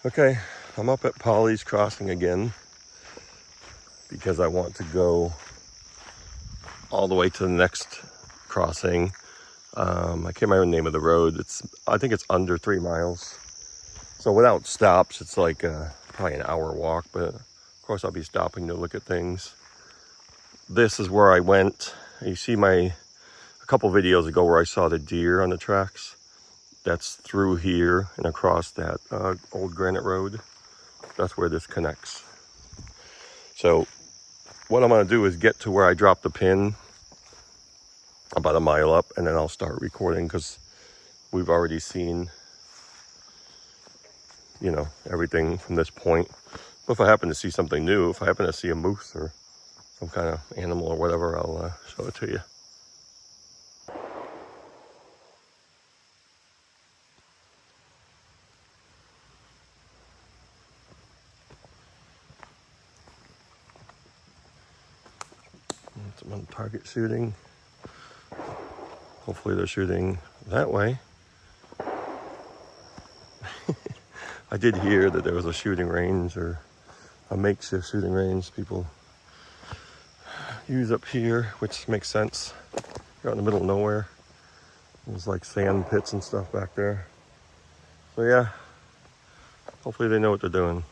Okay, I'm up at Polly's Crossing again because I want to go all the way to the next crossing. I can't remember the name of the road. I think it's under 3 miles. So without stops, it's like probably an hour walk, but of course I'll be stopping to look at things. This is where I went. You see a couple videos ago where I saw the deer on the tracks. That's through here and across that old granite road. That's where this connects. So what I'm gonna do is get to where I dropped the pin about a mile up, and then I'll start recording because we've already seen, everything from this point. But if I happen to see something new, if I happen to see a moose or some kind of animal or whatever, I'll show it to you. Someone target shooting. Hopefully they're shooting that way. I did hear that there was a shooting range, or a makeshift shooting range people use up here, which makes sense. You're out in the middle of nowhere. There's like sand pits and stuff back there. So yeah, hopefully they know what they're doing.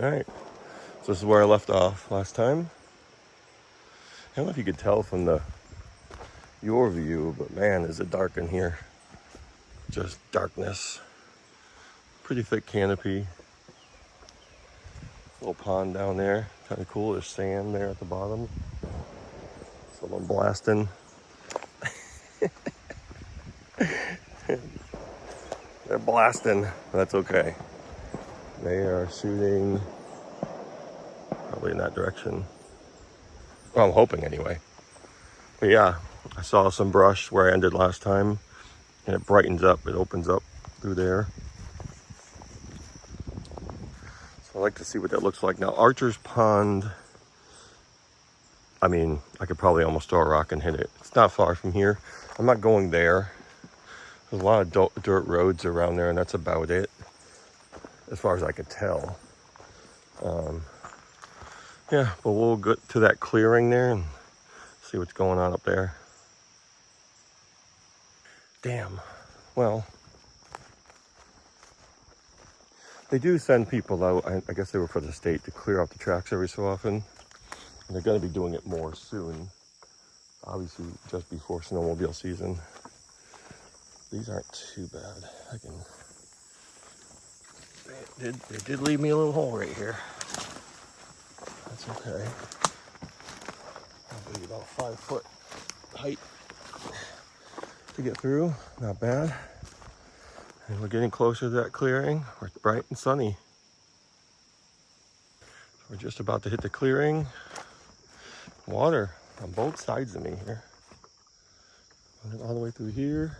All right, so this is where I left off last time. I don't know if you could tell from your view, but man, is it dark in here. Just darkness. Pretty thick canopy. Little pond down there, kind of cool. There's sand there at the bottom. Someone blasting. They're blasting. That's okay. They are shooting probably in that direction. Well, I'm hoping anyway. But yeah, I saw some brush where I ended last time, and it brightens up. It opens up through there. So I like to see what that looks like. Now, Archer's Pond, I could probably almost throw a rock and hit it. It's not far from here. I'm not going there. There's a lot of dirt roads around there, and that's about it, as far as I could tell. Yeah, but we'll get to that clearing there and see what's going on up there. Damn. Well, they do send people out. I guess they were for the state to clear out the tracks every so often. And they're going to be doing it more soon. Obviously, just before snowmobile season. These aren't too bad. They did leave me a little hole right here. That's okay. Probably about 5 foot height to get through. Not bad. And we're getting closer to that clearing where it's bright and sunny. We're just about to hit the clearing. Water on both sides of me here. All the way through here.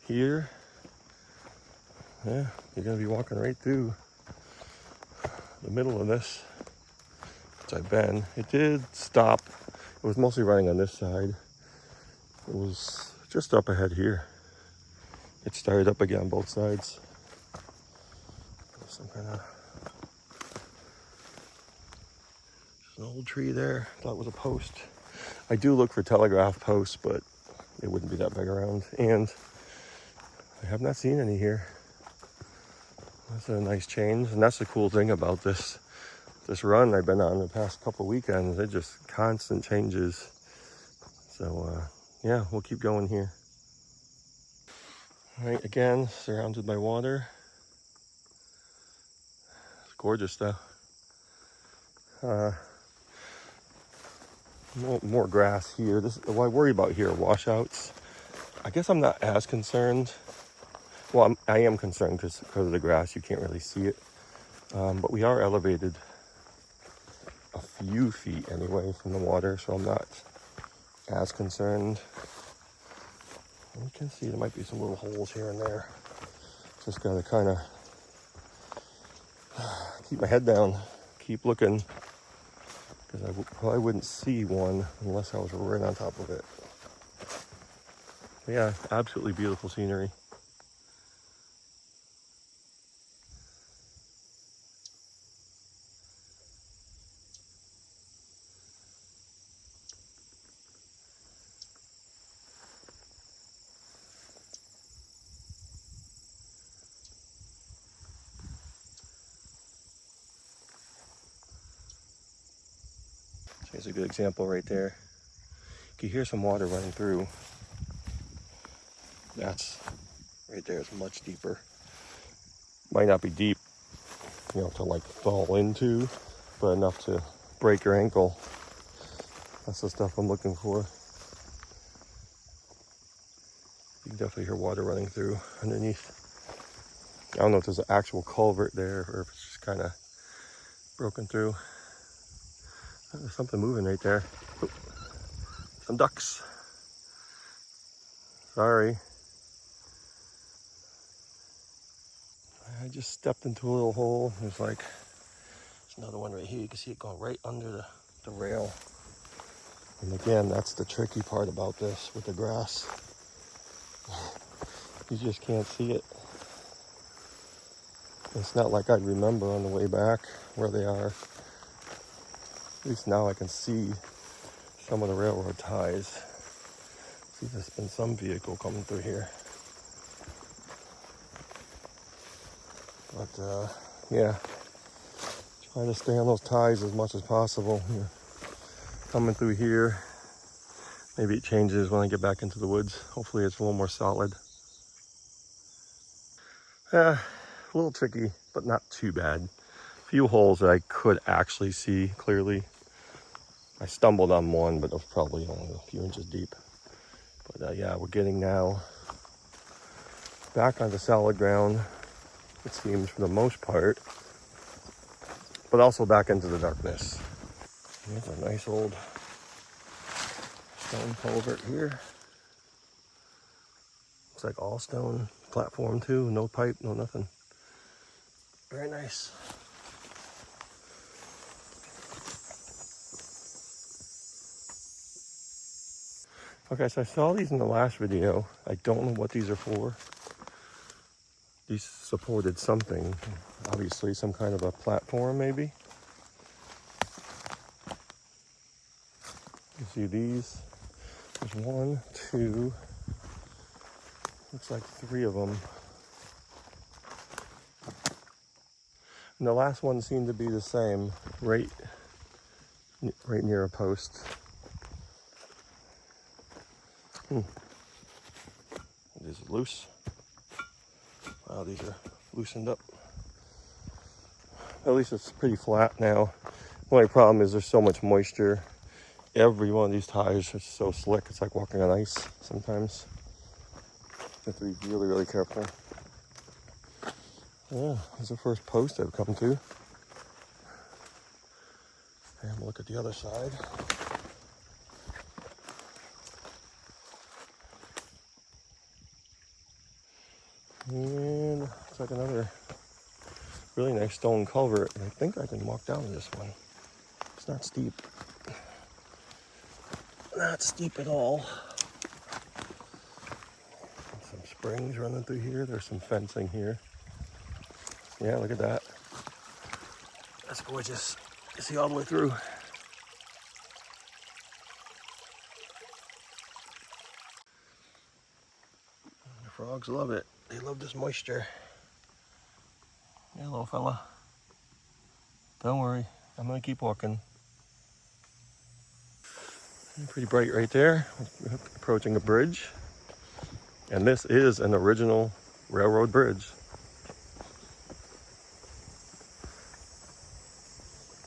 Here. Yeah, you're gonna be walking right through the middle of this, which I've been. It did stop. It was mostly running on this side. It was just up ahead here. It started up again on both sides. Some kind of an old tree there. Thought it was a post. I do look for telegraph posts, but it wouldn't be that big around. And I have not seen any here. That's a nice change. And that's the cool thing about this run I've been on the past couple weekends. It just constant changes. So yeah, we'll keep going here. All right, again, surrounded by water. It's gorgeous though. More grass here. What I worry about here are washouts. I guess I'm not as concerned. Well, I am concerned because of the grass. You can't really see it. But we are elevated a few feet anyway from the water, so I'm not as concerned. And you can see there might be some little holes here and there. Just gotta kind of keep my head down, keep looking, because I probably wouldn't see one unless I was right on top of it. But yeah, absolutely beautiful scenery. Here's a good example right there. You can hear some water running through. That's right there is much deeper. Might not be deep, you know, to like fall into, but enough to break your ankle. That's the stuff I'm looking for. You can definitely hear water running through underneath. I don't know if there's an actual culvert there or if it's just kind of broken through. There's something moving right there. Oh, some ducks. Sorry. I just stepped into a little hole. There's another one right here. You can see it going right under the rail. And again, that's the tricky part about this with the grass. You just can't see it. It's not like I'd remember on the way back where they are. At least now I can see some of the railroad ties. See, there's been some vehicle coming through here. But yeah, trying to stay on those ties as much as possible. Coming through here. Maybe it changes when I get back into the woods. Hopefully it's a little more solid. A little tricky, but not too bad. A few holes that I could actually see clearly. I stumbled on one, but it was probably only a few inches deep. But yeah, we're getting now back onto solid ground, it seems, for the most part. But also back into the darkness. There's a nice old stone culvert here. Looks like all stone platform too, no pipe, no nothing. Very nice. Okay, so I saw these in the last video. I don't know what these are for. These supported something, obviously some kind of a platform maybe. You see these? There's 1, 2, looks like 3 of them. And the last one seemed to be the same, right near a post. These are loose. Wow, these are loosened up. At least it's pretty flat now. The only problem is there's so much moisture. Every one of these tires is so slick. It's like walking on ice sometimes. You have to be really, really careful. Yeah, this is the first post I've come to. And we'll look at the other side. And it's like another really nice stone culvert. And I think I can walk down to this one. It's not steep. Not steep at all. Some springs running through here. There's some fencing here. Yeah, look at that. That's gorgeous. You see all the way through. The frogs love it. They love this moisture. Yeah, little fella. Don't worry. I'm gonna keep walking. Pretty bright right there. We're approaching a bridge. And this is an original railroad bridge.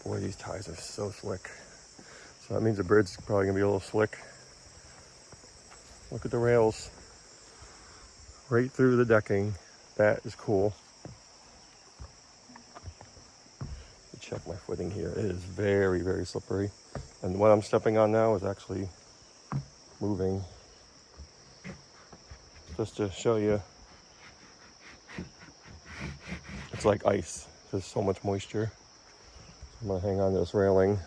Boy, these ties are so slick. So that means the bridge is probably gonna be a little slick. Look at the rails. Right through the decking. That is cool. Check my footing here. It is very, very slippery. And what I'm stepping on now is actually moving. Just to show you, it's like ice. There's so much moisture. I'm gonna hang on to this railing.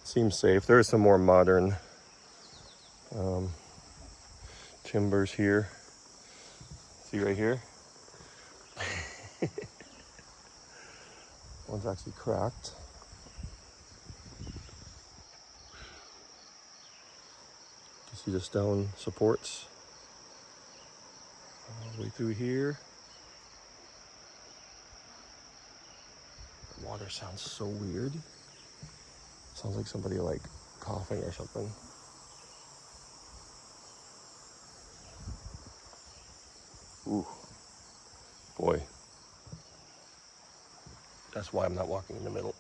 Seems safe. There is some more modern timbers here. See right here? One's actually cracked. You see the stone supports all the way through here. The water sounds so weird. Sounds like somebody like coughing or something. Ooh, boy. That's why I'm not walking in the middle.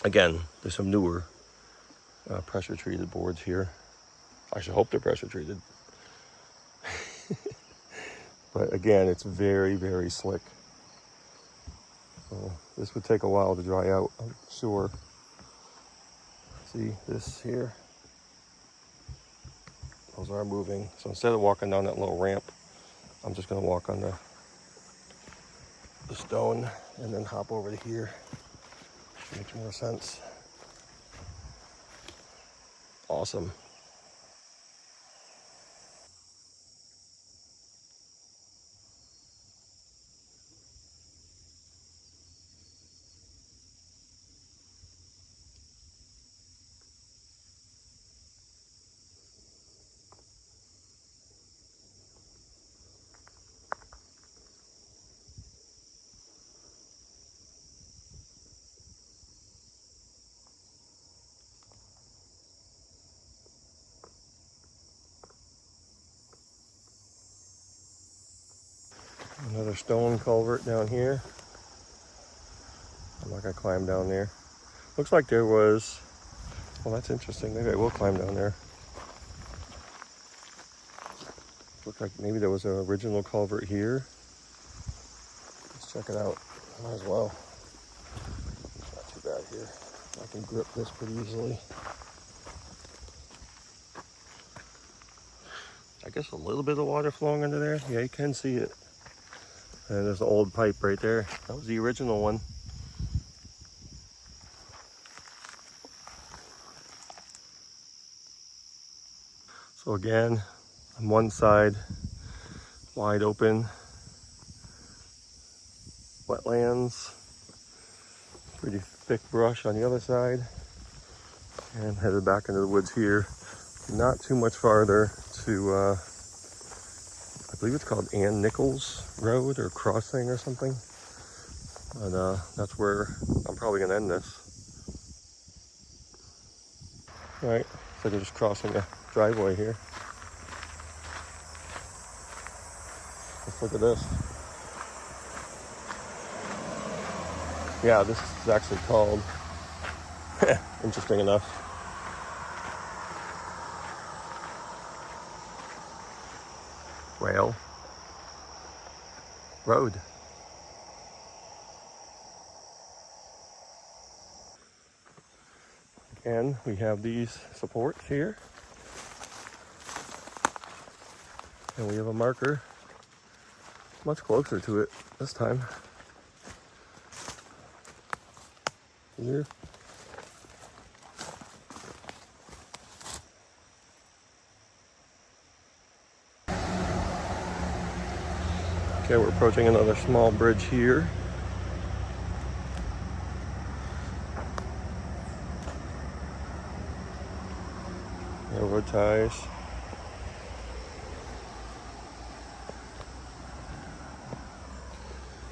Again, there's some newer pressure treated boards here. I should hope they're pressure treated. But again, it's very, very slick. So this would take a while to dry out, I'm sure. See this here? Those are moving. So instead of walking down that little ramp, I'm just gonna walk on the stone and then hop over to here. Makes more sense. Awesome. Another stone culvert down here. I'm not gonna climb down there. Looks like there was, well, that's interesting. Maybe I will climb down there. Looks like maybe there was an original culvert here. Let's check it out. Might as well. It's not too bad here. I can grip this pretty easily. I guess a little bit of water flowing under there. Yeah, you can see it. And there's an old pipe right there. That was the original one. So again, on one side, wide open wetlands, pretty thick brush on the other side, and headed back into the woods here. Not too much farther to, I believe it's called Ann Nichols Road or Crossing or something. But that's where I'm probably gonna end this. All right, so they're just crossing a driveway here. Let's look at this. Yeah, this is actually called, interesting enough, Rail Road. And we have these supports here. And we have a marker much closer to it this time. Here. Okay, we're approaching another small bridge here. Railroad ties.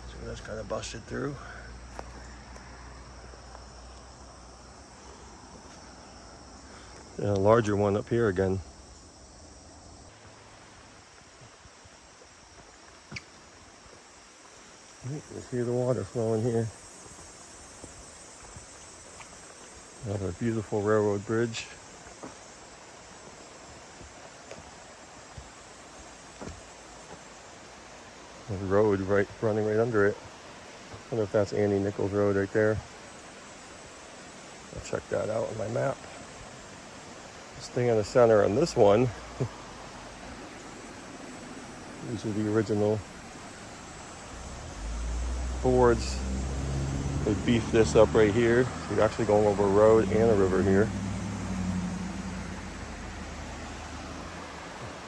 So that's kind of busted through. And a larger one up here again. You can see the water flowing here. Another beautiful railroad bridge. The road running right under it. I wonder if that's Annie Nichols Road right there. I'll check that out on my map. Staying in the center on this one. These are the original boards. They beefed this up right here. So you're actually going over a road and a river here.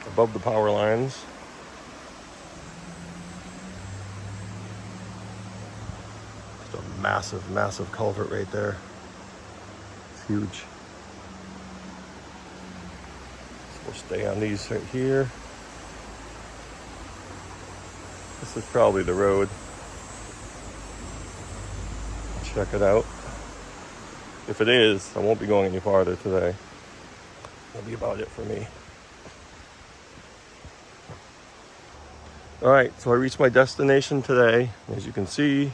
Above the power lines. Just a massive, massive culvert right there. It's huge. So we'll stay on these right here. This is probably the road. Check it out. if it is, I won't be going any farther today. That'll be about it for me. All right, so I reached my destination today. As you can see,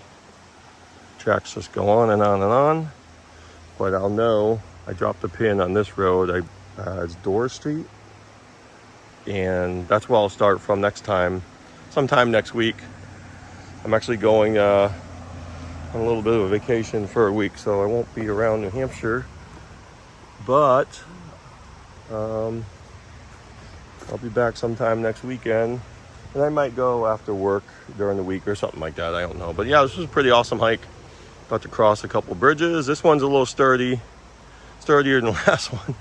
tracks just go on and on and on. But I'll know, I dropped a pin on this road. It's Dore Street. And that's where I'll start from next time. Sometime next week. I'm actually going on a little bit of a vacation for a week, so I won't be around New Hampshire. But I'll be back sometime next weekend. And I might go after work during the week or something like that. I don't know. But yeah, this was a pretty awesome hike. Got to cross a couple bridges. This one's a little sturdier than the last one.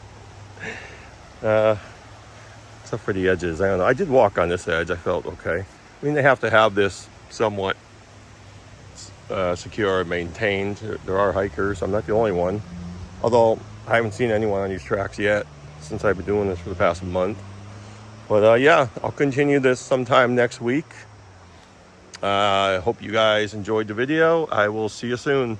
Except for the edges. I don't know. I did walk on this edge. I felt okay. I mean, they have to have this somewhat secure and maintained. There are hikers. I'm not the only one. Although I haven't seen anyone on these tracks yet since I've been doing this for the past month. But yeah, I'll continue this sometime next week. I hope you guys enjoyed the video. I will see you soon.